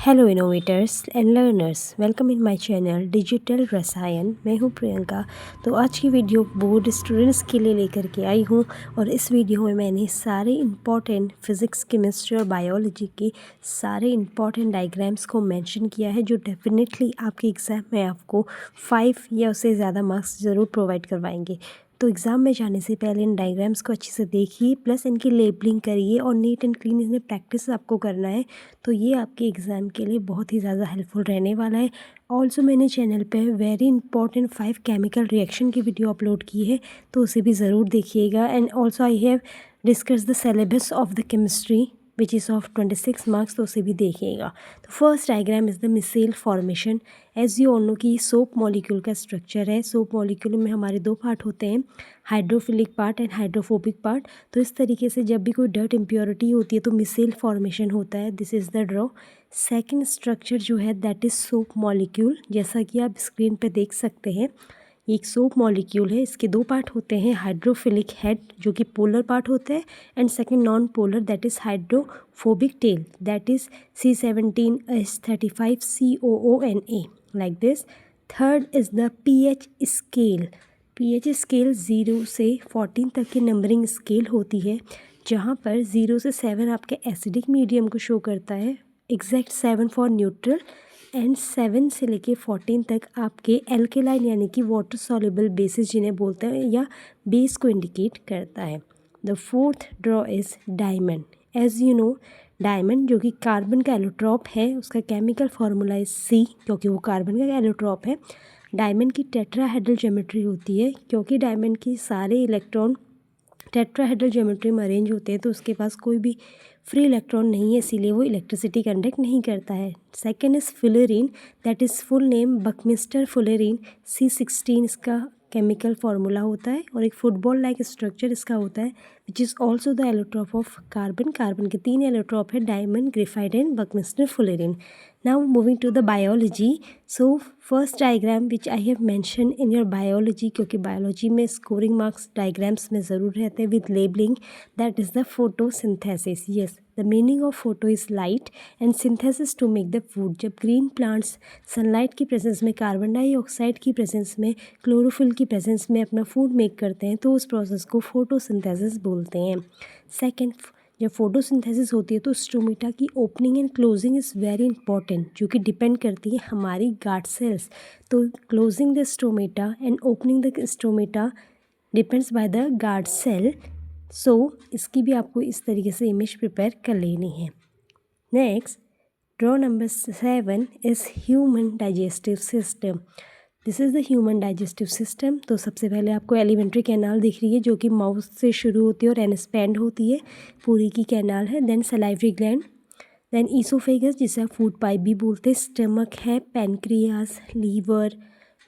Hello innovators and learners, welcome in my channel digital रसायन। मैं हूं प्रियंका। तो आज की वीडियो बोर्ड स्टूडेंट्स के लिए लेकर के आई हूं और इस वीडियो में मैंने सारे इम्पॉर्टेंट फिज़िक्स, केमिस्ट्री और बायोलॉजी के सारे इम्पॉर्टेंट डायग्राम्स को मेंशन किया है, जो डेफिनेटली आपके एग्ज़ाम में आपको 5 या उससे ज़्यादा मार्क्स ज़रूर प्रोवाइड करवाएंगे। तो एग्ज़ाम में जाने से पहले इन डायग्राम्स को अच्छे से देखिए, प्लस इनकी लेबलिंग करिए और नीट एंड क्लीन इन्हें प्रैक्टिस आपको करना है। तो ये आपके एग्ज़ाम के लिए बहुत ही ज़्यादा हेल्पफुल रहने वाला है। ऑल्सो मैंने चैनल पे वेरी इंपॉर्टेंट 5 केमिकल रिएक्शन की वीडियो अपलोड की है, तो उसे भी ज़रूर देखिएगा। And also I have discuss the syllabus of the chemistry which is of 26 marks, तो उसे भी देखिएगा। तो first diagram is the micelle formation. As you all know कि सोप मॉलिक्यूल का स्ट्रक्चर है। सोप मॉलिक्यूल में हमारे 2 पार्ट होते हैं, hydrophilic part and hydrophobic part. तो इस तरीके से जब भी कोई डर्ट इम्प्योरिटी होती है तो मिसेल फॉर्मेशन होता है। This is the draw. Second structure जो है दैट इज़ सोप मॉलिक्यूल। जैसा कि आप स्क्रीन पर देख सकते हैं, ये एक सोप मॉलिक्यूल है। इसके 2 पार्ट होते हैं, हाइड्रोफिलिक हेड जो कि पोलर पार्ट होता है, and second non polar that is hydrophobic tell that is C17H35COONA like this. Third is the pH scale. PH scale 0 से 14 तक की नंबरिंग स्केल होती है, जहाँ पर 0 से 7 आपके एसिडिक मीडियम को शो करता है, एग्जैक्ट 7 फॉर न्यूट्रल, एंड 7 से लेके 14 तक आपके एल्केलाइन यानी कि वाटर सॉल्युबल बेसिस जिन्हें बोलते हैं, या बेस को इंडिकेट करता है। The fourth draw is diamond. As you know, diamond जो कि कार्बन का एलोट्रॉप है, उसका केमिकल फार्मूला इज C, क्योंकि वो कार्बन का एलोट्रॉप है। डायमंड की टेट्राहेड्रल ज्योमेट्री होती है, क्योंकि डायमंड की सारे इलेक्ट्रॉन टेट्राहेड्रल ज्योमेट्री में अरेंज होते हैं, तो उसके पास कोई भी फ्री इलेक्ट्रॉन नहीं है, इसीलिए वो इलेक्ट्रिसिटी कंडक्ट नहीं करता है। Second is fullerene, that is full name buckminster fullerene. C16 इसका केमिकल फार्मूला होता है, और एक फुटबॉल लाइक स्ट्रक्चर इसका होता है, which is also the allotrope of carbon. Carbon के 3 एलोट्रॉप है, diamond, graphite and buckminster fullerene. Now moving to the biology. So first diagram which I have mentioned in your biology, क्योंकि biology में scoring marks diagrams में ज़रूर रहते हैं with labeling, that is the photosynthesis. Yes, the meaning of photo is light and synthesis to make the food. जब green plants sunlight की presence में, carbon dioxide की presence में, क्लोरोफिल की presence में अपना food make करते हैं, तो उस process को photosynthesis बोलते हैं। Second, जब फोटोसिंथेसिस होती है तो स्टोमेटा की opening and closing is very important, जो कि डिपेंड करती है हमारी गार्ड सेल्स। तो closing the stomata and opening the stomata depends by the guard cell. So इसकी भी आपको इस तरीके से इमेज प्रिपेयर कर लेनी है। Next, draw number 7 is human digestive system. This is the human digestive system. तो सबसे पहले आपको एलिमेंट्री कैनाल दिख रही है, जो कि माउथ से शुरू होती है और एक्सपैंड होती है, पूरी की कैनाल है। Then salivary gland, then oesophagus जिसे आप फूड पाइप भी बोलते हैं, स्टमक है, pancreas, liver,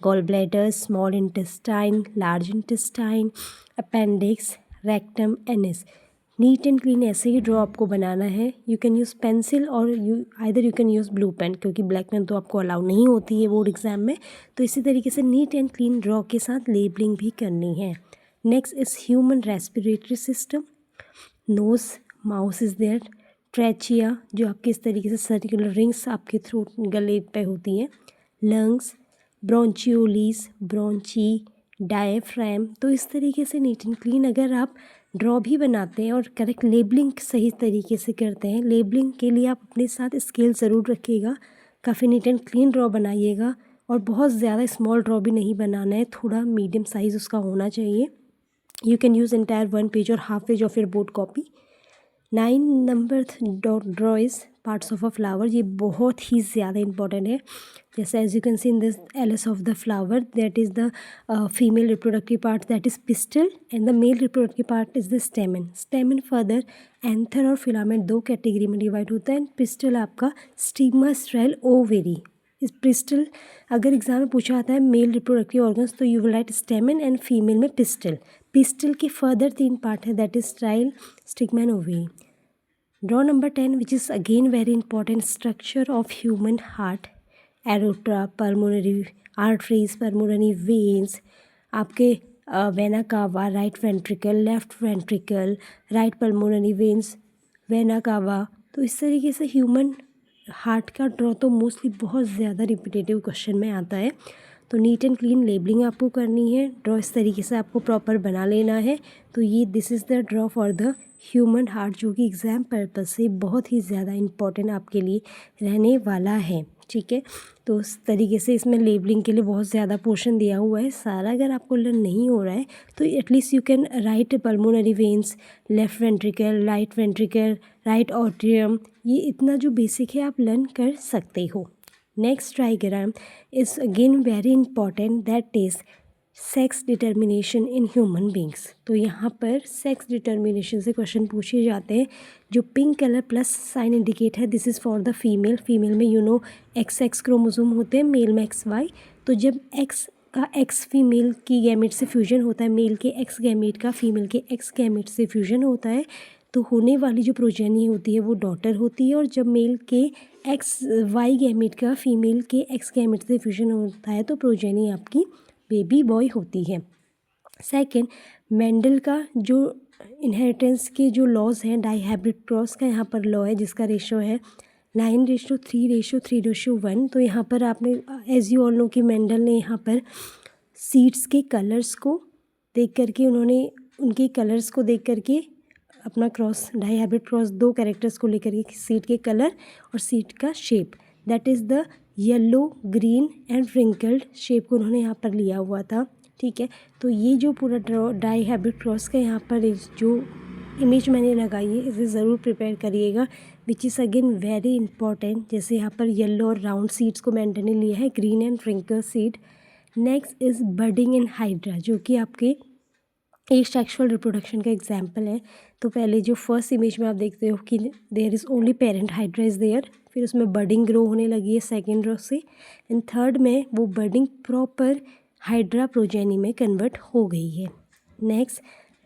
gall bladder, small intestine, large intestine, appendix, rectum, anus. Neat and clean ऐसे ही ड्रॉ आपको बनाना है। यू कैन यूज़ पेंसिल और you can use blue pen, क्योंकि ब्लैक पेन तो आपको अलाउ नहीं होती है बोर्ड एग्जाम में। तो इसी तरीके से नीट एंड क्लीन ड्रॉ के साथ लेबलिंग भी करनी है। Next is human respiratory system. Nose, mouth is there, trachea जो आपके इस तरीके से सर्कुलर रिंग्स आपके थ्रोट गले पे होती हैं, लंग्स, ब्रोंचियोलीज, ब्रोंची, डायफ्राम। तो इस तरीके से नीट एंड क्लीन अगर आप ड्रॉ भी बनाते हैं और करेक्ट लेबलिंग सही तरीके से करते हैं, लेबलिंग के लिए आप अपने साथ स्केल ज़रूर रखिएगा, काफ़ी नीट एंड क्लीन ड्रॉ बनाइएगा, और बहुत ज़्यादा स्मॉल ड्रॉ भी नहीं बनाना है, थोड़ा मीडियम साइज़ उसका होना चाहिए। You can use entire 1 page और half page of your board copy. 9 number draw is parts of a flower. ये बहुत ही ज़्यादा इंपॉर्टेंट है। जैसे as you can see in this LS of the flower, that is the female reproductive part that is pistil, and the male reproductive part is the stamen. Stamen further anther और filament 2 category में divide होता है, and pistil आपका stigma, style, ovary. इस pistil अगर exam में पूछा आता है मेल रिप्रोडक्टिव ऑर्गन्स, तो you will write stamen, and female में पिस्टल। पिस्टल के फर्दर 3 पार्ट है, that is style, stigma and ovary. Draw number 10 which is again very important, structure of human heart, aorta, pulmonary arteries, pulmonary veins, आपके vena cava, right ventricle, left ventricle, right pulmonary veins, vena cava. तो इस तरीके से human heart का draw तो mostly बहुत ज़्यादा repetitive question में आता है, तो नीट एंड क्लीन लेबलिंग आपको करनी है, ड्रॉ इस तरीके से आपको प्रॉपर बना लेना है। तो ये this is the draw for the human heart, जो कि एग्ज़ाम पर्पज़ से बहुत ही ज़्यादा इम्पॉर्टेंट आपके लिए रहने वाला है, ठीक है। तो उस तरीके से इसमें लेबलिंग के लिए बहुत ज़्यादा पोर्शन दिया हुआ है सारा। अगर आपको लर्न नहीं हो रहा है तो at least you can write pulmonary veins, left ventricle, right ventricle, right atrium, ये इतना जो बेसिक है आप लर्न कर सकते हो। Next diagram is again very important, that is sex determination in human beings. तो यहाँ पर सेक्स डिटर्मिनेशन से क्वेश्चन पूछे जाते हैं। जो pink colour plus sign indicate है, this is for the female. Female में XX क्रोमोसोम होते हैं, मेल में XY। तो जब X का X फीमेल की गैमेट से फ्यूजन होता है, मेल के X गैमेट का फीमेल के X गैमेट से फ्यूजन होता है, तो होने वाली जो प्रोजेनी होती है वो डॉटर होती है। और जब मेल के XY गैमेट का फीमेल के X गैमेट से फ्यूजन होता है तो प्रोजेनी आपकी बेबी बॉय होती है। सेकंड, मेंडल का जो इनहेरिटेंस के जो लॉज हैं, डाईहाइब्रिड क्रॉस का यहाँ पर लॉ है जिसका रेशो है 9:3:3:1। तो यहाँ पर आपने एज यू ऑल नो कि मेंडल ने यहाँ पर सीड्स के कलर्स को देख करके उनके कलर्स को देख करके अपना क्रॉस, डाईहाइब्रिड क्रॉस, दो कैरेक्टर्स को लेकर के सीड के कलर और सीड का shape, that is the yellow, green and wrinkled shape को उन्होंने यहाँ पर लिया हुआ था, ठीक है। तो ये जो पूरा डाईहाइब्रिड क्रॉस का यहाँ पर जो इमेज मैंने लगाई है इसे ज़रूर प्रिपेयर करिएगा, विच इज़ अगेन वेरी इंपॉर्टेंट। जैसे यहाँ पर येलो और राउंड सीड्स को मेंटन ने लिया है, green and wrinkle seed. Next is budding in hydra, जो कि आपके एक सेक्सुअल रिप्रोडक्शन का एग्जाम्पल है। तो पहले जो फर्स्ट इमेज में आप देखते हो कि there is only parent hydra is there, फिर उसमें बडिंग ग्रो होने लगी है सेकेंड रो से, एंड थर्ड में वो बडिंग प्रॉपर हाइड्रा प्रोजेनी में कन्वर्ट हो गई है। Next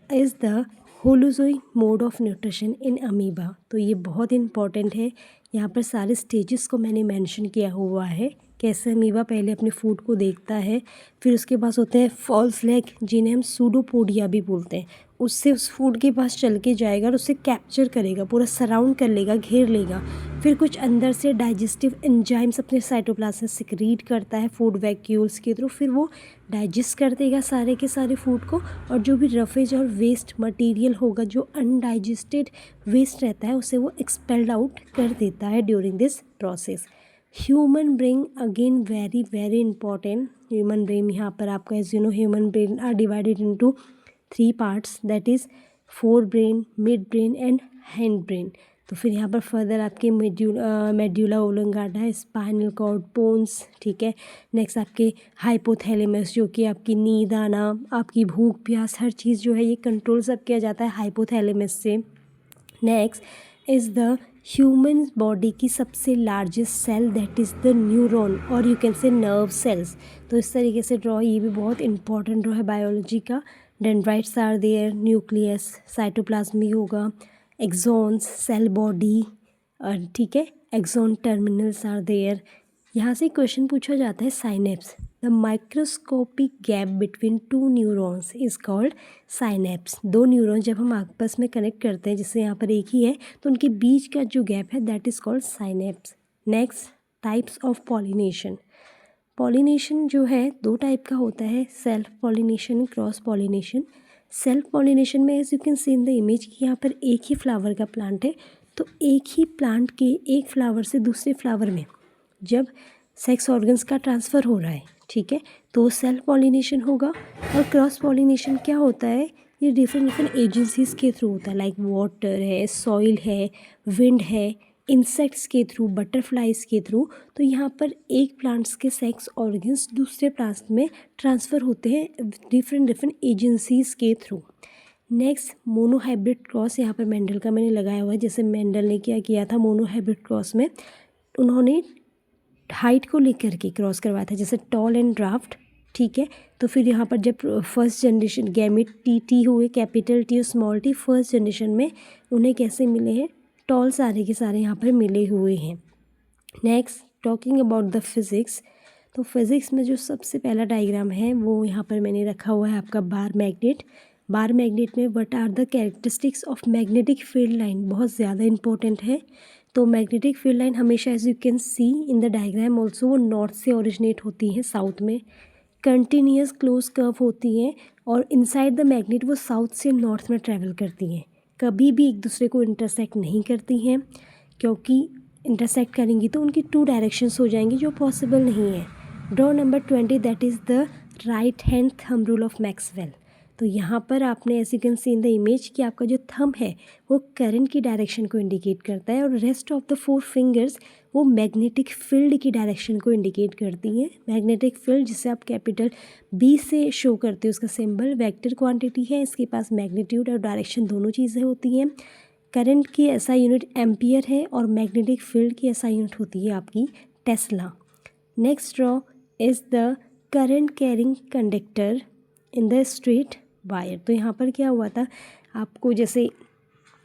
is the holozoic mode of nutrition in amoeba. तो ये बहुत इंपॉर्टेंट है, यहाँ पर सारे स्टेजेस को मैंने मेंशन किया हुआ है, कैसे अमीबा पहले अपने फूड को देखता है, फिर उसके पास होते हैं फॉल्स लेग जिन्हें हम सूडोपोडिया भी बोलते हैं, उससे उस फूड के पास चल के जाएगा और उसे कैप्चर करेगा, पूरा सराउंड कर लेगा, घेर लेगा। फिर कुछ अंदर से डाइजेस्टिव एंजाइम्स अपने साइटोप्लाज्म में सिक्रीट करता है फूड वैक्यूल्स के थ्रू, फिर वो डाइजेस्ट कर देगा सारे के सारे फूड को, और जो भी रफेज और वेस्ट मटेरियल होगा, जो अनडाइजेस्टेड वेस्ट रहता है, उसे वो एक्सपेल्ड आउट कर देता है during this process. Human brain again very very important. Human brain यहाँ पर आपका as you know human brain are divided into 3 parts, that is fore brain, mid brain and hind brain. तो फिर यहाँ पर फर्दर आपके medulla oblongata, spinal cord, bones, ठीक है। नेक्स्ट आपके हाइपोथैलेमस, जो कि आपकी नींद आना, आपकी भूख प्यास, हर चीज़ जो है ये कंट्रोल सब किया जाता है हाइपोथैलेमस से। Next is the human body की सबसे largest cell, that is the neuron, और you can say nerve cells. तो इस तरीके से ड्रॉ, ये भी बहुत इंपॉर्टेंट ड्रॉ है बायोलॉजी का। Dendrites are there, nucleus, cytoplasm भी होगा, एक्सॉन्स, सेल बॉडी, ठीक है, एक्सॉन टर्मिनल्स आर देयर। यहाँ से क्वेश्चन पूछा जाता है synapse, the microscopic gap between two neurons is called synapse. दो न्यूरॉन जब हम आपस में कनेक्ट करते हैं, जिससे यहाँ पर एक ही है, तो उनके बीच का जो गैप है that is called synapse. Next, types of pollination. Pollination जो है 2 टाइप का होता है, self pollination, cross pollination. Self pollination में as you can see in the image कि यहाँ पर एक ही फ्लावर का प्लांट है, तो एक ही प्लांट के एक फ्लावर से दूसरे फ्लावर में जब सेक्स ऑर्गन्स का ट्रांसफ़र हो रहा है, ठीक है, तो सेल्फ पॉलिनेशन होगा। और क्रॉस पॉलिनेशन क्या होता है, ये डिफरेंट एजेंसीज़ के थ्रू होता है, लाइक वाटर है, सॉइल है, विंड है, इंसेक्ट्स के थ्रू, बटरफ्लाइज के थ्रू। तो यहाँ पर एक प्लांट्स के सेक्स ऑर्गन्स दूसरे प्लांट्स में ट्रांसफ़र होते हैं डिफरेंट एजेंसीज़ के थ्रू। नेक्स्ट, मोनोहाइब्रिड क्रॉस, यहाँ पर मेंडल का मैंने लगाया हुआ है। जैसे मेंडल ने क्या किया था मोनोहाइब्रिड क्रॉस में, उन्होंने हाइट को लेकर के क्रॉस करवाया था, जैसे टॉल एंड ड्राफ्ट, ठीक है। तो फिर यहाँ पर जब फर्स्ट जनरेशन गैमेट टी हुए, कैपिटल टी और स्मॉल टी, फर्स्ट जनरेशन में उन्हें कैसे मिले हैं, टॉल सारे के सारे यहाँ पर मिले हुए हैं। Next, talking about the physics, तो फिज़िक्स में जो सबसे पहला डायग्राम है वो यहाँ पर मैंने रखा हुआ है आपका बार मैग्नेट। बार मैग्नेट में what are the characteristics of magnetic field line, बहुत ज़्यादा इंपॉर्टेंट है। तो मैग्नेटिक फील्ड लाइन हमेशा as you can see in the diagram also वो नॉर्थ से ओरिजिनेट होती हैं साउथ में, कंटिन्यूस क्लोज कर्व होती हैं और इनसाइड द मैग्नेट वो साउथ से नॉर्थ में ट्रैवल करती हैं, कभी भी एक दूसरे को इंटरसेक्ट नहीं करती हैं, क्योंकि इंटरसेक्ट करेंगी तो उनकी 2 डायरेक्शंस हो जाएंगी जो पॉसिबल नहीं है। Draw number 20 that is the right hand thumb rule of Maxwell. तो यहाँ पर आपने as you can see in the image कि आपका जो थंब है वो करंट की डायरेक्शन को इंडिकेट करता है और रेस्ट ऑफ द 4 फिंगर्स वो मैग्नेटिक फील्ड की डायरेक्शन को इंडिकेट करती हैं। मैग्नेटिक फील्ड जिसे आप कैपिटल B से शो करते हो, उसका सिंबल वेक्टर क्वांटिटी है, इसके पास मैग्नीट्यूड और डायरेक्शन दोनों चीज़ें होती हैं। करंट की SI यूनिट एम्पियर है और मैग्नेटिक फील्ड की SI यूनिट होती है आपकी Tesla. Next draw is the current carrying conductor in the straight wire. तो यहाँ पर क्या हुआ था, आपको जैसे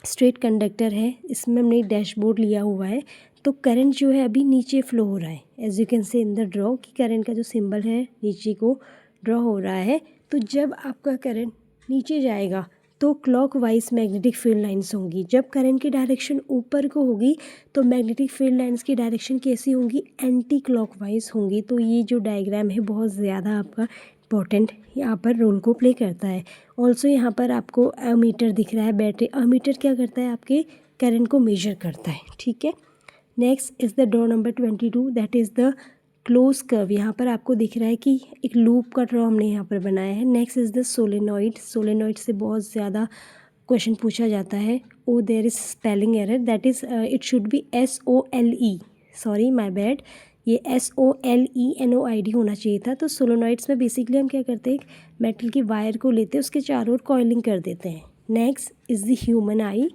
स्ट्रेट कंडक्टर है, इसमें हमने एक डैशबोर्ड लिया हुआ है, तो करंट जो है अभी नीचे फ्लो हो रहा है as you can see in the draw कि करंट का जो सिंबल है नीचे को ड्रॉ हो रहा है। तो जब आपका करंट नीचे जाएगा तो क्लॉकवाइज मैग्नेटिक फील्ड लाइंस होंगी, जब करंट की डायरेक्शन ऊपर को होगी तो मैग्नेटिक फील्ड लाइंस की डायरेक्शन कैसी होंगी, एंटी क्लॉकवाइज होंगी। तो ये जो डायग्राम है बहुत ज़्यादा आपका इम्पॉर्टेंट यहाँ पर रोल को प्ले करता है। ऑल्सो यहाँ पर आपको अमीटर दिख रहा है, बैटरी अमीटर क्या करता है, आपके करंट को मेजर करता है, ठीक है। Next is the draw number 22 that is the close curve. यहाँ पर आपको दिख रहा है कि एक लूप का ड्रॉ हमने यहाँ पर बनाया है। Next is the solenoid. Solenoid से बहुत ज़्यादा क्वेश्चन पूछा जाता है। Oh there is spelling error, that is it should be SOLE, sorry my bad, ये SOLENOID होना चाहिए था। तो सोलेनॉइड्स में बेसिकली हम क्या करते हैं, मेटल की वायर को लेते हैं, उसके चारों ओर कॉइलिंग कर देते हैं। नेक्स्ट इज़ द ह्यूमन आई।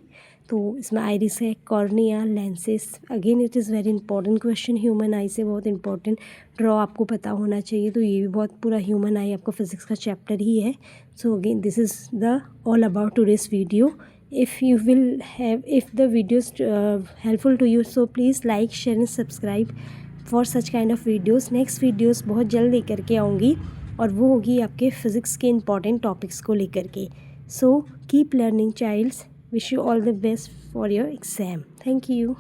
तो इसमें आइरिस है, cornea, lenses. Again it is very important question, human आई से बहुत इंपॉर्टेंट ड्रॉ आपको पता होना चाहिए। तो ये भी बहुत पूरा ह्यूमन आई आपका फिजिक्स का चैप्टर ही है। So again this is the all about today's video. if you will have, if the videos helpful to you, so please like, share and subscribe for such kind of videos. next videos बहुत जल्द लेकर के आऊँगी और वो होगी आपके physics के इंपॉर्टेंट टॉपिक्स को लेकर के। so keep learning childs, wish you all the best for your exam. thank you.